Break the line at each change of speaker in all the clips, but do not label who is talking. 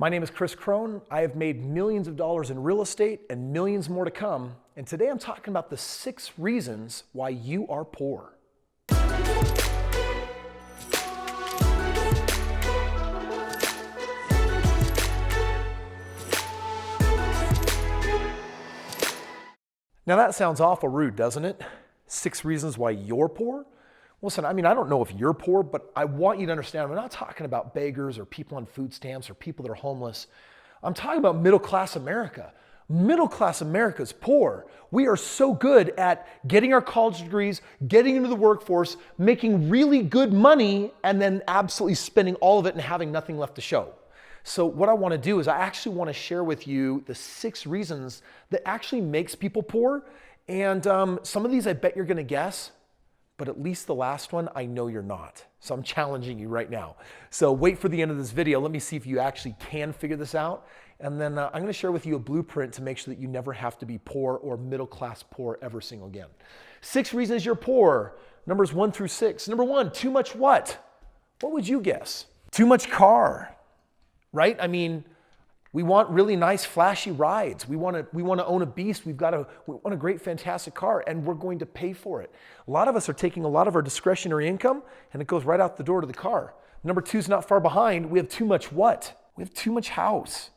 My name is Kris Krohn. I have made millions of dollars in real estate and millions more to come. And today I'm talking about the 6 reasons why you are poor. Now that sounds awful rude, doesn't it? 6 reasons why you're poor? Listen, I don't know if you're poor, but I want you to understand, I'm not talking about beggars or people on food stamps or people that are homeless. I'm talking about middle-class America. Middle-class America is poor. We are so good at getting our college degrees, getting into the workforce, making really good money, and then absolutely spending all of it and having nothing left to show. So what I want to do is I actually want to share with you the 6 reasons that actually makes people poor. And some of these I bet you're going to guess, but at least the last one, I know you're not. So I'm challenging you right now. So wait for the end of this video. Let me see if you actually can figure this out. And then I'm going to share with you a blueprint to make sure that you never have to be poor or middle class poor ever single again. 6 reasons you're poor. Numbers 1 through 6. Number 1, too much what? What would you guess? Too much car, right? We want really nice, flashy rides. We want to own a beast. We want a great, fantastic car, and we're going to pay for it. A lot of us are taking a lot of our discretionary income, and it goes right out the door to the car. Number 2 is not far behind. We have too much what? We have too much house.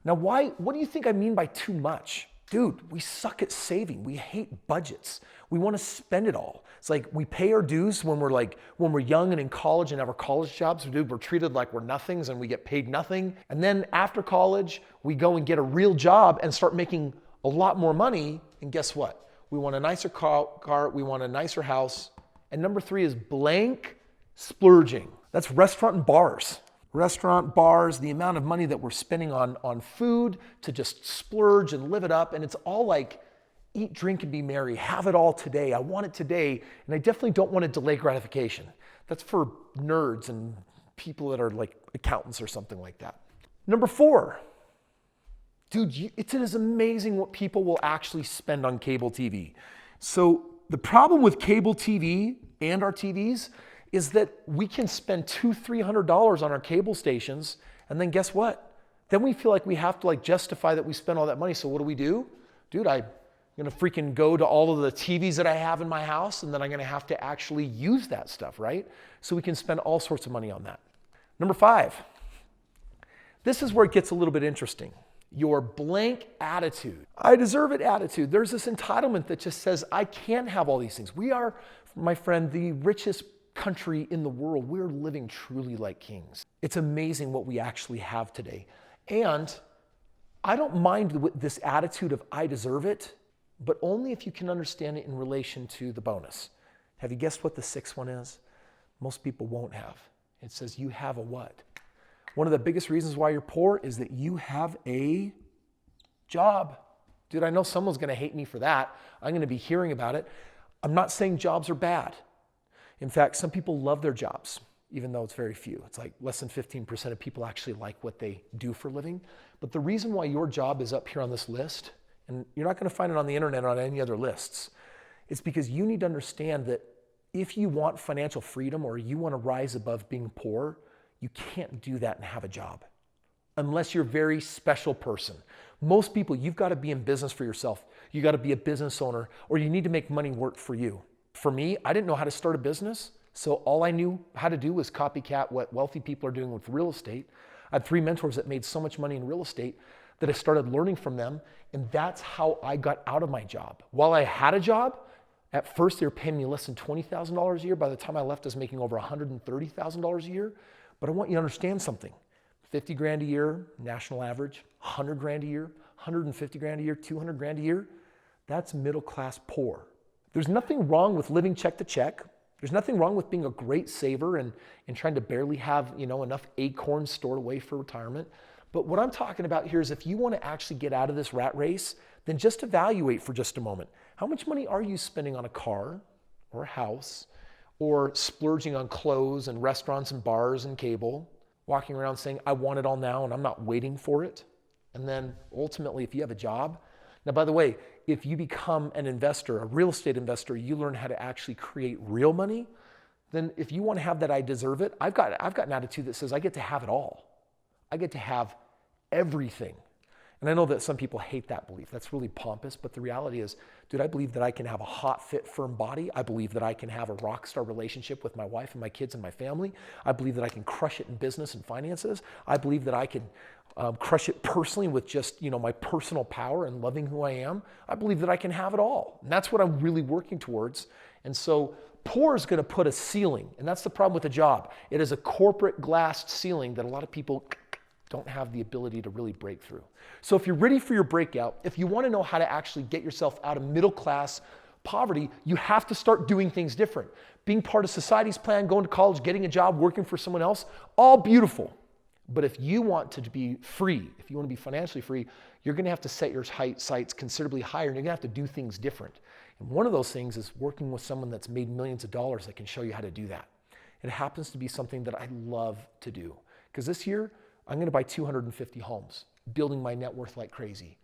Now, what do you think I mean by too much? Dude, we suck at saving. We hate budgets. We want to spend it all. It's like we pay our dues when we're young and in college and have our college jobs. Dude, we're treated like we're nothings and we get paid nothing. And then after college, we go and get a real job and start making a lot more money. And guess what? We want a nicer car. We want a nicer house. And number 3 is blank splurging. That's restaurant and bars. Restaurant, bars, the amount of money that we're spending on food to just splurge and live it up. And it's all like eat, drink, and be merry. Have it all today. I want it today. And I definitely don't want to delay gratification. That's for nerds and people that are like accountants or something like that. Number 4, dude, it is amazing what people will actually spend on cable TV. So the problem with cable TV and our TVs is that we can spend $200-$300 on our cable stations, and then guess what? Then we feel like we have to justify that we spent all that money. So what do? Dude, I'm gonna freaking go to all of the TVs that I have in my house, and then I'm gonna have to actually use that stuff, right? So we can spend all sorts of money on that. Number 5, this is where it gets a little bit interesting. Your blank attitude. I deserve it attitude. There's this entitlement that just says, I can't have all these things. We are, my friend, the richest country in the world. We're living truly like kings. It's amazing what we actually have today. And I don't mind this attitude of I deserve it, but only if you can understand it in relation to the bonus. Have you guessed what the 6th one is? Most people won't have. It says you have a what? One of the biggest reasons why you're poor is that you have a job. Dude, I know someone's going to hate me for that. I'm going to be hearing about it. I'm not saying jobs are bad. In fact, some people love their jobs, even though it's very few. It's like less than 15% of people actually like what they do for a living. But the reason why your job is up here on this list, and you're not going to find it on the internet or on any other lists, is because you need to understand that if you want financial freedom or you want to rise above being poor, you can't do that and have a job unless you're a very special person. Most people, you've got to be in business for yourself. You got to be a business owner, or you need to make money work for you. For me, I didn't know how to start a business, so all I knew how to do was copycat what wealthy people are doing with real estate. I had 3 mentors that made so much money in real estate that I started learning from them, and that's how I got out of my job. While I had a job, at first they were paying me less than $20,000 a year. By the time I left, I was making over $130,000 a year. But I want you to understand something. 50 grand a year, national average, 100 grand a year, 150 grand a year, 200 grand a year. That's middle class poor. There's nothing wrong with living check to check. There's nothing wrong with being a great saver and trying to barely have enough acorns stored away for retirement. But what I'm talking about here is if you want to actually get out of this rat race, then just evaluate for just a moment. How much money are you spending on a car or a house or splurging on clothes and restaurants and bars and cable, walking around saying, I want it all now and I'm not waiting for it? And then ultimately, if you have a job, now, by the way, if you become an investor, a real estate investor, you learn how to actually create real money, then if you want to have that I deserve it, I've got an attitude that says I get to have it all. I get to have everything. And I know that some people hate that belief. That's really pompous, but the reality is, dude, I believe that I can have a hot, fit, firm body. I believe that I can have a rock star relationship with my wife and my kids and my family. I believe that I can crush it in business and finances. I believe that I can crush it personally with just, my personal power and loving who I am. I believe that I can have it all. And that's what I'm really working towards. And so poor is going to put a ceiling. And that's the problem with a job. It is a corporate glassed ceiling that a lot of people don't have the ability to really break through. So if you're ready for your breakout, if you want to know how to actually get yourself out of middle class poverty, you have to start doing things different. Being part of society's plan, going to college, getting a job, working for someone else, all beautiful. But if you want to be free, if you want to be financially free, you're going to have to set your sights considerably higher, and you're going to have to do things different. And one of those things is working with someone that's made millions of dollars that can show you how to do that. It happens to be something that I love to do. Because this year, I'm going to buy 250 homes, building my net worth like crazy.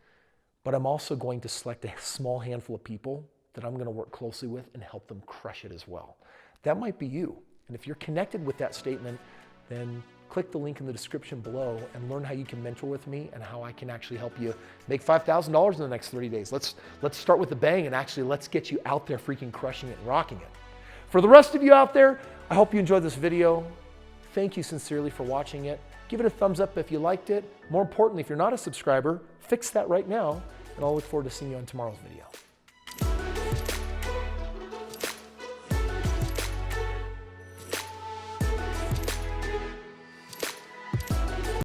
But I'm also going to select a small handful of people that I'm going to work closely with and help them crush it as well. That might be you. And if you're connected with that statement, then click the link in the description below and learn how you can mentor with me and how I can actually help you make $5,000 in the next 30 days. Let's start with a bang, and actually let's get you out there freaking crushing it and rocking it. For the rest of you out there, I hope you enjoyed this video. Thank you sincerely for watching it. Give it a thumbs up if you liked it. More importantly, if you're not a subscriber, fix that right now, and I'll look forward to seeing you on tomorrow's video.